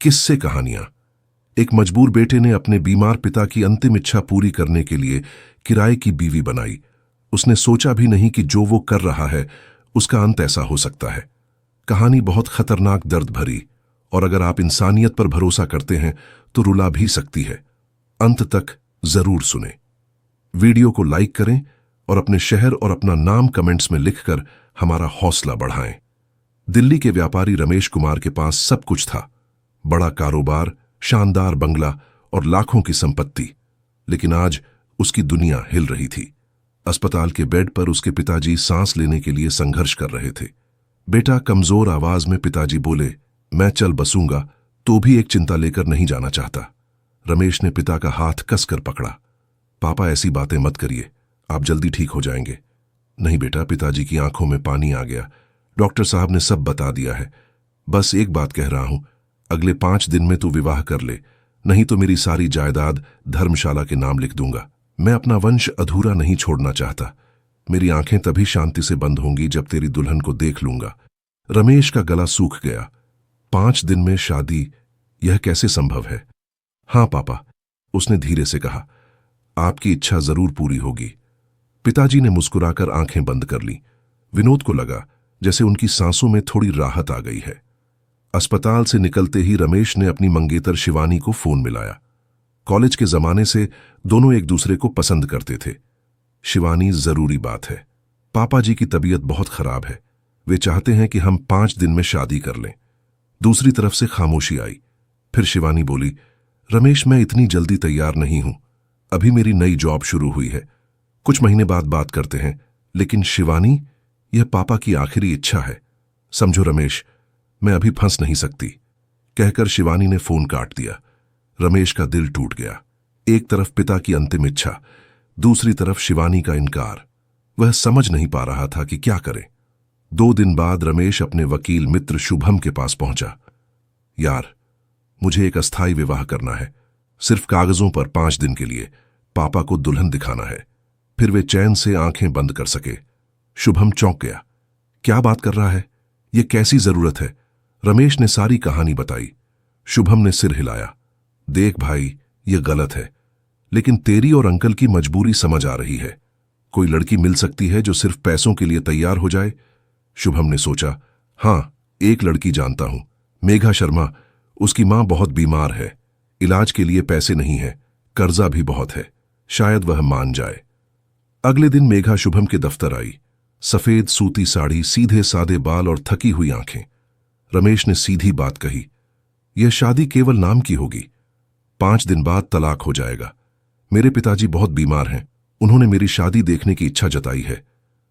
किस्से कहानियां। एक मजबूर बेटे ने अपने बीमार पिता की अंतिम इच्छा पूरी करने के लिए किराए की बीवी बनाई। उसने सोचा भी नहीं कि जो वो कर रहा है उसका अंत ऐसा हो सकता है। कहानी बहुत खतरनाक, दर्द भरी, और अगर आप इंसानियत पर भरोसा करते हैं तो रुला भी सकती है। अंत तक जरूर सुने। वीडियो को लाइक करें और अपने शहर और अपना नाम कमेंट्स में लिखकर हमारा हौसला बढ़ाएं। दिल्ली के व्यापारी रमेश कुमार के पास सब कुछ था, बड़ा कारोबार, शानदार बंगला और लाखों की संपत्ति। लेकिन आज उसकी दुनिया हिल रही थी। अस्पताल के बेड पर उसके पिताजी सांस लेने के लिए संघर्ष कर रहे थे। बेटा, कमजोर आवाज में पिताजी बोले, मैं चल बसूंगा, तो भी एक चिंता लेकर नहीं जाना चाहता। रमेश ने पिता का हाथ कसकर पकड़ा। पापा, ऐसी बातें मत करिए, आप जल्दी ठीक हो जाएंगे। नहीं बेटा, पिताजी की आंखों में पानी आ गया। डॉक्टर साहब ने सब बता दिया है। बस एक बात कह रहा हूं, अगले 5 दिन में तू विवाह कर ले, नहीं तो मेरी सारी जायदाद धर्मशाला के नाम लिख दूंगा। मैं अपना वंश अधूरा नहीं छोड़ना चाहता। मेरी आंखें तभी शांति से बंद होंगी जब तेरी दुल्हन को देख लूंगा। रमेश का गला सूख गया। 5 दिन में शादी, यह कैसे संभव है? हां पापा, उसने धीरे से कहा, आपकी इच्छा जरूर पूरी होगी। पिताजी ने मुस्कुराकर आंखें बंद कर ली। विनोद को लगा जैसे उनकी सांसों में थोड़ी राहत आ गई है। अस्पताल से निकलते ही रमेश ने अपनी मंगेतर शिवानी को फोन मिलाया। कॉलेज के जमाने से दोनों एक दूसरे को पसंद करते थे। शिवानी, जरूरी बात है, पापा जी की तबीयत बहुत खराब है, वे चाहते हैं कि हम 5 दिन में शादी कर लें। दूसरी तरफ से खामोशी आई। फिर शिवानी बोली, रमेश, मैं इतनी जल्दी तैयार नहीं हूं, अभी मेरी नई जॉब शुरू हुई है, कुछ महीने बाद बात करते हैं। लेकिन शिवानी, यह पापा की आखिरी इच्छा है, समझो रमेश, मैं अभी फंस नहीं सकती। कहकर शिवानी ने फोन काट दिया। रमेश का दिल टूट गया। एक तरफ पिता की अंतिम इच्छा, दूसरी तरफ शिवानी का इनकार। वह समझ नहीं पा रहा था कि क्या करे। 2 दिन बाद रमेश अपने वकील मित्र शुभम के पास पहुंचा। यार, मुझे एक अस्थायी विवाह करना है, सिर्फ कागजों पर 5 दिन के लिए। पापा को दुल्हन दिखाना है, फिर वे चैन से आंखें बंद कर सके। शुभम चौंक गया। क्या बात कर रहा है? यह कैसी जरूरत है? रमेश ने सारी कहानी बताई। शुभम ने सिर हिलाया। देख भाई, यह गलत है, लेकिन तेरी और अंकल की मजबूरी समझ आ रही है। कोई लड़की मिल सकती है जो सिर्फ पैसों के लिए तैयार हो जाए। शुभम ने सोचा, हां, एक लड़की जानता हूं, मेघा शर्मा। उसकी मां बहुत बीमार है, इलाज के लिए पैसे नहीं है, कर्जा भी बहुत है, शायद वह मान जाए। अगले दिन मेघा शुभम के दफ्तर आई। सफेद सूती साड़ी, सीधे सादे बाल और थकी हुई आंखें। रमेश ने सीधी बात कही, यह शादी केवल नाम की होगी, 5 दिन बाद तलाक हो जाएगा। मेरे पिताजी बहुत बीमार हैं, उन्होंने मेरी शादी देखने की इच्छा जताई है।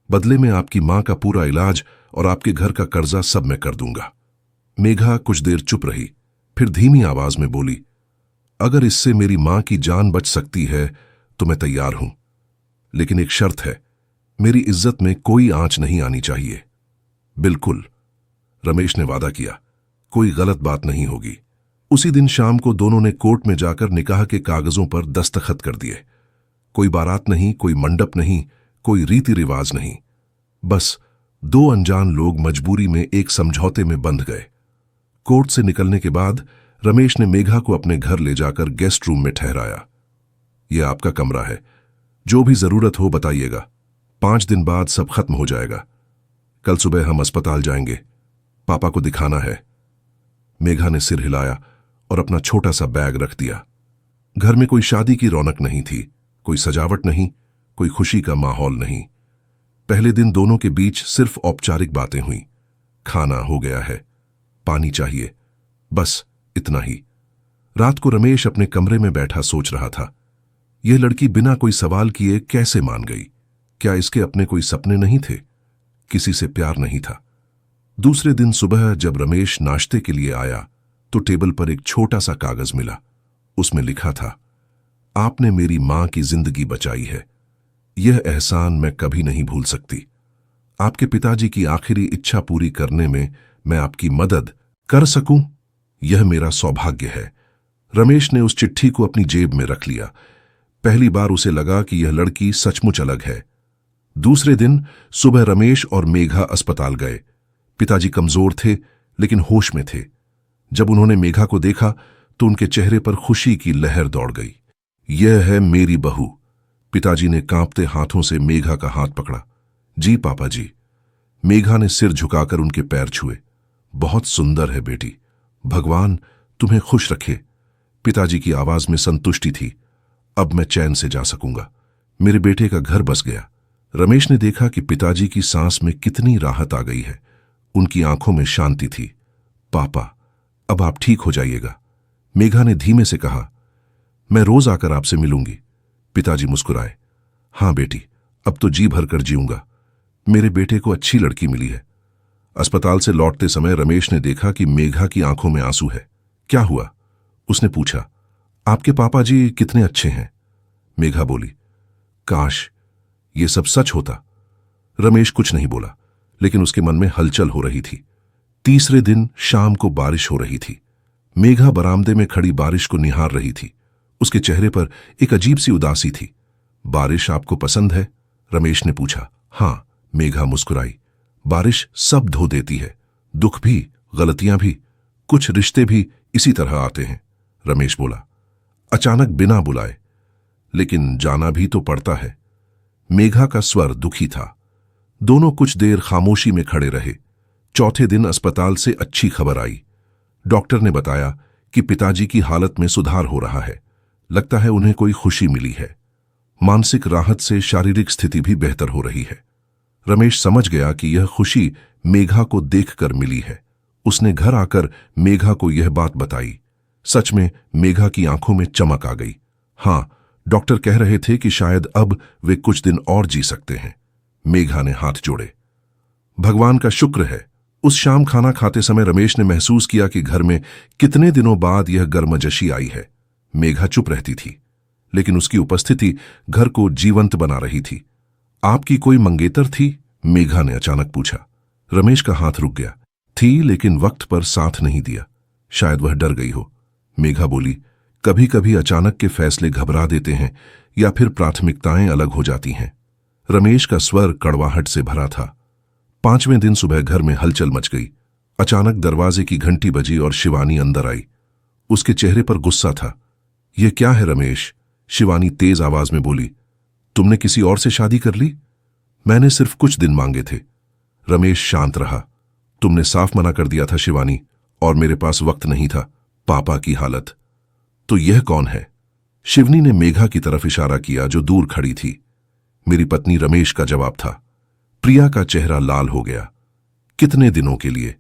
बदले में आपकी मां का पूरा इलाज और आपके घर का कर्जा सब मैं कर दूंगा। मेघा कुछ देर चुप रही, फिर धीमी आवाज में बोली, अगर इससे मेरी मां की जान बच सकती है तो मैं तैयार हूं, लेकिन एक शर्त है, मेरी इज्जत में कोई आंच नहीं आनी चाहिए। बिल्कुल, रमेश ने वादा किया, कोई गलत बात नहीं होगी। उसी दिन शाम को दोनों ने कोर्ट में जाकर निकाह के कागजों पर दस्तखत कर दिए। कोई बारात नहीं, कोई मंडप नहीं, कोई रीति रिवाज नहीं, बस 2 अनजान लोग मजबूरी में एक समझौते में बंध गए। कोर्ट से निकलने के बाद रमेश ने मेघा को अपने घर ले जाकर गेस्ट रूम में ठहराया। यह आपका कमरा है, जो भी जरूरत हो बताइएगा, 5 दिन बाद सब खत्म हो जाएगा। कल सुबह हम अस्पताल जाएंगे, पापा को दिखाना है। मेघा ने सिर हिलाया और अपना छोटा सा बैग रख दिया। घर में कोई शादी की रौनक नहीं थी, कोई सजावट नहीं, कोई खुशी का माहौल नहीं। पहले दिन दोनों के बीच सिर्फ औपचारिक बातें हुई। खाना हो गया है, पानी चाहिए, बस इतना ही। रात को रमेश अपने कमरे में बैठा सोच रहा था, यह लड़की बिना कोई सवाल किए कैसे मान गई? क्या इसके अपने कोई सपने नहीं थे? किसी से प्यार नहीं था? दूसरे दिन सुबह जब रमेश नाश्ते के लिए आया तो टेबल पर एक छोटा सा कागज मिला। उसमें लिखा था, आपने मेरी मां की जिंदगी बचाई है, यह एहसान मैं कभी नहीं भूल सकती। आपके पिताजी की आखिरी इच्छा पूरी करने में मैं आपकी मदद कर सकूं, यह मेरा सौभाग्य है। रमेश ने उस चिट्ठी को अपनी जेब में रख लिया। पहली बार उसे लगा कि यह लड़की सचमुच अलग है। दूसरे दिन सुबह रमेश और मेघा अस्पताल गए। पिताजी कमजोर थे लेकिन होश में थे। जब उन्होंने मेघा को देखा तो उनके चेहरे पर खुशी की लहर दौड़ गई। यह है मेरी बहू। पिताजी ने कांपते हाथों से मेघा का हाथ पकड़ा। जी पापा जी। मेघा ने सिर झुकाकर उनके पैर छुए। बहुत सुंदर है बेटी, भगवान तुम्हें खुश रखे। पिताजी की आवाज में संतुष्टि थी। अब मैं चैन से जा सकूंगा, मेरे बेटे का घर बस गया। रमेश ने देखा कि पिताजी की सांस में कितनी राहत आ गई है। उनकी आंखों में शांति थी। पापा, अब आप ठीक हो जाइएगा, मेघा ने धीमे से कहा। मैं रोज आकर आपसे मिलूंगी। पिताजी मुस्कुराए। हां बेटी, अब तो जी भरकर जीऊंगा, मेरे बेटे को अच्छी लड़की मिली है। अस्पताल से लौटते समय रमेश ने देखा कि मेघा की आंखों में आंसू है। क्या हुआ? उसने पूछा। आपके पापा जी कितने अच्छे हैं, मेघा बोली। काश ये सब सच होता। रमेश कुछ नहीं बोला, लेकिन उसके मन में हलचल हो रही थी। तीसरे दिन शाम को बारिश हो रही थी। मेघा बरामदे में खड़ी बारिश को निहार रही थी। उसके चेहरे पर एक अजीब सी उदासी थी। बारिश आपको पसंद है? रमेश ने पूछा। हां, मेघा मुस्कुराई। बारिश सब धो देती है, दुख भी, गलतियां भी, कुछ रिश्ते भी इसी तरह आते हैं, रमेश बोला, अचानक बिना बुलाए। लेकिन जाना भी तो पड़ता है। मेघा का स्वर दुखी था। दोनों कुछ देर खामोशी में खड़े रहे। चौथे दिन अस्पताल से अच्छी खबर आई। डॉक्टर ने बताया कि पिताजी की हालत में सुधार हो रहा है। लगता है उन्हें कोई खुशी मिली है। मानसिक राहत से शारीरिक स्थिति भी बेहतर हो रही है। रमेश समझ गया कि यह खुशी मेघा को देखकर मिली है। उसने घर आकर मेघा को यह बात बताई। सच में मेघा की आंखों में चमक आ गई। हां, डॉक्टर कह रहे थे कि शायद अब वे कुछ दिन और जी सकते हैं। मेघा ने हाथ जोड़े। भगवान का शुक्र है। उस शाम खाना खाते समय रमेश ने महसूस किया कि घर में कितने दिनों बाद यह गर्मजशी आई है। मेघा चुप रहती थी, लेकिन उसकी उपस्थिति घर को जीवंत बना रही थी। आपकी कोई मंगेतर थी? मेघा ने अचानक पूछा। रमेश का हाथ रुक गया। थी, लेकिन वक्त पर साथ नहीं दिया। शायद वह डर गई हो, मेघा बोली। कभी कभी अचानक के फैसले घबरा देते हैं या फिर प्राथमिकताएं अलग हो जाती हैं। रमेश का स्वर कड़वाहट से भरा था। 5वें दिन सुबह घर में हलचल मच गई। अचानक दरवाजे की घंटी बजी और शिवानी अंदर आई। उसके चेहरे पर गुस्सा था। यह क्या है रमेश? शिवानी तेज आवाज में बोली। तुमने किसी और से शादी कर ली? मैंने सिर्फ कुछ दिन मांगे थे। रमेश शांत रहा। तुमने साफ मना कर दिया था शिवानी, और मेरे पास वक्त नहीं था। पापा की हालत। तो यह कौन है? शिवनी ने मेघा की तरफ इशारा किया जो दूर खड़ी थी। मेरी पत्नी, रमेश का जवाब था। प्रिया का चेहरा लाल हो गया। कितने दिनों के लिए?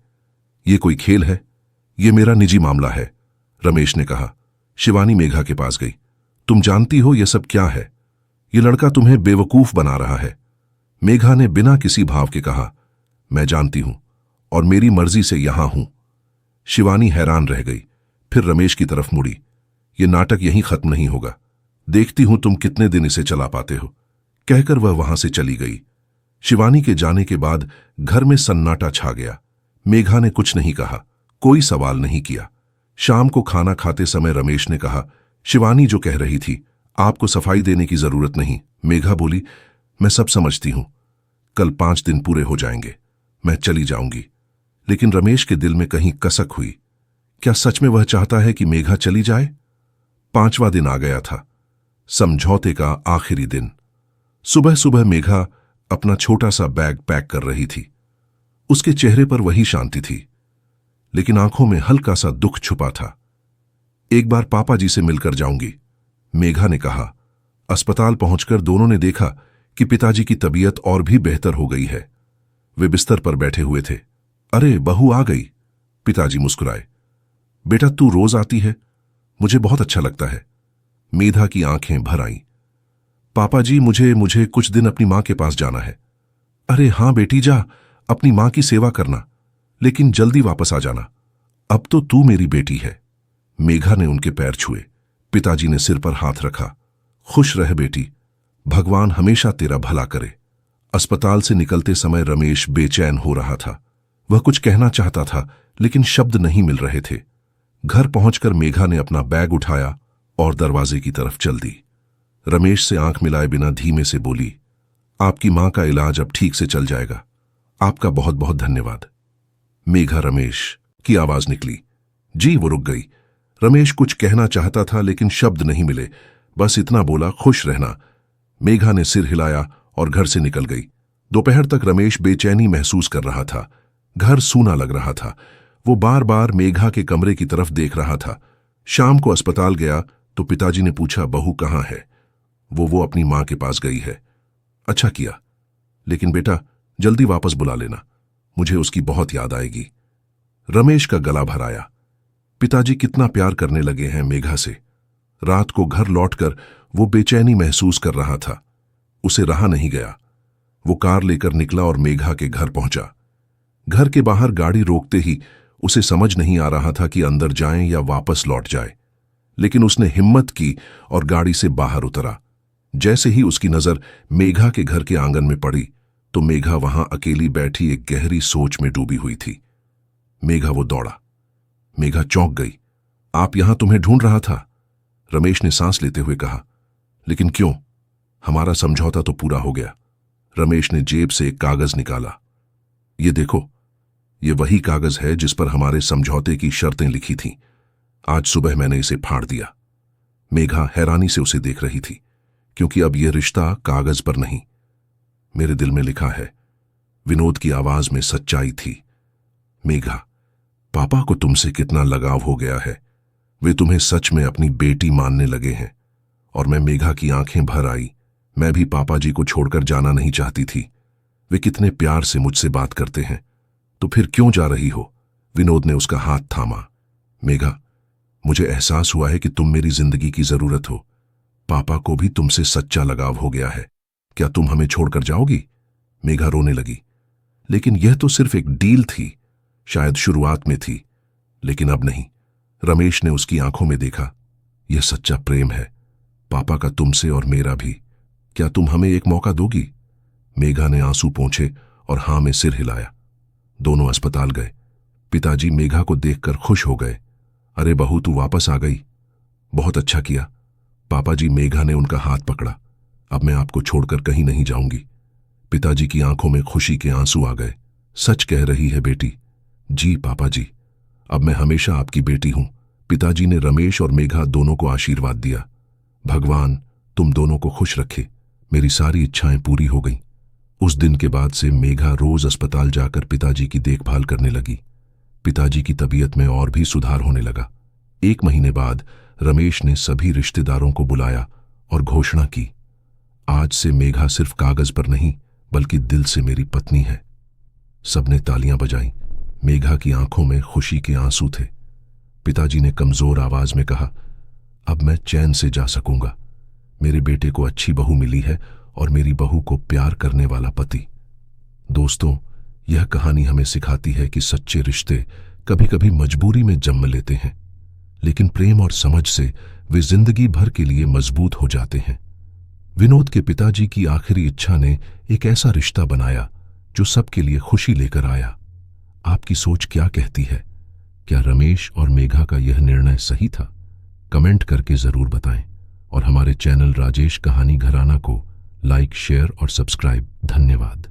यह कोई खेल है? यह मेरा निजी मामला है, रमेश ने कहा। शिवानी मेघा के पास गई। तुम जानती हो यह सब क्या है? यह लड़का तुम्हें बेवकूफ बना रहा है। मेघा ने बिना किसी भाव के कहा। मैं जानती हूं, और मेरी मर्जी से यहां हूं। शिवानी हैरान रह गई, फिर रमेश की तरफ मुड़ी। यह नाटक यहीं खत्म नहीं होगा। देखती हूं तुम कितने दिन इसे चला पाते हो, कहकर वह वहां से चली गई। शिवानी के जाने के बाद घर में सन्नाटा छा गया। मेघा ने कुछ नहीं कहा, कोई सवाल नहीं किया। शाम को खाना खाते समय रमेश ने कहा, शिवानी जो कह रही थी, आपको सफाई देने की जरूरत नहीं। मेघा बोली, मैं सब समझती हूं। कल 5 दिन पूरे हो जाएंगे, मैं चली जाऊंगी। लेकिन रमेश के दिल में कहीं कसक हुई। क्या सच में वह चाहता है कि मेघा चली जाए? 5वां दिन आ गया था, समझौते का आखिरी दिन। सुबह सुबह मेघा अपना छोटा सा बैग पैक कर रही थी। उसके चेहरे पर वही शांति थी, लेकिन आंखों में हल्का सा दुख छुपा था। एक बार पापा जी से मिलकर जाऊंगी, मेघा ने कहा। अस्पताल पहुंचकर दोनों ने देखा कि पिताजी की तबीयत और भी बेहतर हो गई है। वे बिस्तर पर बैठे हुए थे। अरे, बहू आ गई, पिताजी मुस्कुराए। बेटा, तू रोज आती है, मुझे बहुत अच्छा लगता है। मेघा की आंखें भर आईं। पापा जी, मुझे कुछ दिन अपनी मां के पास जाना है। अरे हां बेटी, जा, अपनी मां की सेवा करना, लेकिन जल्दी वापस आ जाना। अब तो तू मेरी बेटी है। मेघा ने उनके पैर छुए। पिताजी ने सिर पर हाथ रखा। खुश रह बेटी, भगवान हमेशा तेरा भला करे। अस्पताल से निकलते समय रमेश बेचैन हो रहा था। वह कुछ कहना चाहता था, लेकिन शब्द नहीं मिल रहे थे। घर पहुंचकर मेघा ने अपना बैग उठाया और दरवाजे की तरफ चल दी। रमेश से आंख मिलाए बिना धीमे से बोली, आपकी मां का इलाज अब ठीक से चल जाएगा। आपका बहुत बहुत धन्यवाद। मेघा, रमेश की आवाज निकली। जी। वो रुक गई। रमेश कुछ कहना चाहता था लेकिन शब्द नहीं मिले। बस इतना बोला, खुश रहना। मेघा ने सिर हिलाया और घर से निकल गई। दोपहर तक रमेश बेचैनी महसूस कर रहा था। घर सूना लग रहा था। वो बार बार मेघा के कमरे की तरफ देख रहा था। शाम को अस्पताल गया तो पिताजी ने पूछा, बहू कहाँ है? वो अपनी मां के पास गई है। अच्छा किया, लेकिन बेटा जल्दी वापस बुला लेना, मुझे उसकी बहुत याद आएगी। रमेश का गला भर आया। पिताजी कितना प्यार करने लगे हैं मेघा से। रात को घर लौटकर वो बेचैनी महसूस कर रहा था। उसे रहा नहीं गया। वो कार लेकर निकला और मेघा के घर पहुंचा। घर के बाहर गाड़ी रोकते ही उसे समझ नहीं आ रहा था कि अंदर जाएं या वापस लौट जाए, लेकिन उसने हिम्मत की और गाड़ी से बाहर उतरा। जैसे ही उसकी नजर मेघा के घर के आंगन में पड़ी तो मेघा वहां अकेली बैठी एक गहरी सोच में डूबी हुई थी। मेघा वो दौड़ा। मेघा चौंक गई। आप यहां तुम्हें ढूंढ रहा था, रमेश ने सांस लेते हुए कहा। लेकिन क्यों? हमारा समझौता तो पूरा हो गया। रमेश ने जेब से एक कागज निकाला। ये देखो, ये वही कागज है जिस पर हमारे समझौते की शर्तें लिखी थीं। आज सुबह मैंने इसे फाड़ दिया। मेघा हैरानी से उसे देख रही थी, क्योंकि अब यह रिश्ता कागज पर नहीं, मेरे दिल में लिखा है। विनोद की आवाज में सच्चाई थी। मेघा, पापा को तुमसे कितना लगाव हो गया है। वे तुम्हें सच में अपनी बेटी मानने लगे हैं। और मैं मेघा की आंखें भर आई। मैं भी पापा जी को छोड़कर जाना नहीं चाहती थी। वे कितने प्यार से मुझसे बात करते हैं। तो फिर क्यों जा रही हो? विनोद ने उसका हाथ थामा। मेघा, मुझे एहसास हुआ है कि तुम मेरी जिंदगी की जरूरत हो। पापा को भी तुमसे सच्चा लगाव हो गया है। क्या तुम हमें छोड़कर जाओगी? मेघा रोने लगी। लेकिन यह तो सिर्फ एक डील थी। शायद शुरुआत में थी, लेकिन अब नहीं। रमेश ने उसकी आंखों में देखा। यह सच्चा प्रेम है, पापा का तुमसे और मेरा भी। क्या तुम हमें एक मौका दोगी? मेघा ने आंसू पोंछे और हां में सिर हिलाया। दोनों अस्पताल गए। पिताजी मेघा को देखकर खुश हो गए। अरे बहू, तू वापस आ गई, बहुत अच्छा किया। पापा जी, मेघा ने उनका हाथ पकड़ा। अब मैं आपको छोड़कर कहीं नहीं जाऊंगी। पिताजी की आंखों में खुशी के आंसू आ गए। सच कह रही है बेटी। जी पापा जी, अब मैं हमेशा आपकी बेटी हूं। पिताजी ने रमेश और मेघा दोनों को आशीर्वाद दिया। भगवान तुम दोनों को खुश रखे। मेरी सारी इच्छाएं पूरी हो गईं। उस दिन के बाद से मेघा रोज अस्पताल जाकर पिताजी की देखभाल करने लगी। पिताजी की तबीयत में और भी सुधार होने लगा। 1 महीने बाद रमेश ने सभी रिश्तेदारों को बुलाया और घोषणा की, आज से मेघा सिर्फ कागज पर नहीं बल्कि दिल से मेरी पत्नी है। सबने तालियां बजाईं। मेघा की आंखों में खुशी के आंसू थे। पिताजी ने कमजोर आवाज में कहा, अब मैं चैन से जा सकूंगा। मेरे बेटे को अच्छी बहू मिली है और मेरी बहू को प्यार करने वाला पति। दोस्तों, यह कहानी हमें सिखाती है कि सच्चे रिश्ते कभी कभी मजबूरी में जन्म लेते हैं, लेकिन प्रेम और समझ से वे जिंदगी भर के लिए मजबूत हो जाते हैं। विनोद के पिताजी की आखिरी इच्छा ने एक ऐसा रिश्ता बनाया जो सबके लिए खुशी लेकर आया। आपकी सोच क्या कहती है? क्या रमेश और मेघा का यह निर्णय सही था? कमेंट करके जरूर बताएं और हमारे चैनल राजेश कहानी घराना को लाइक, शेयर और सब्सक्राइब। धन्यवाद।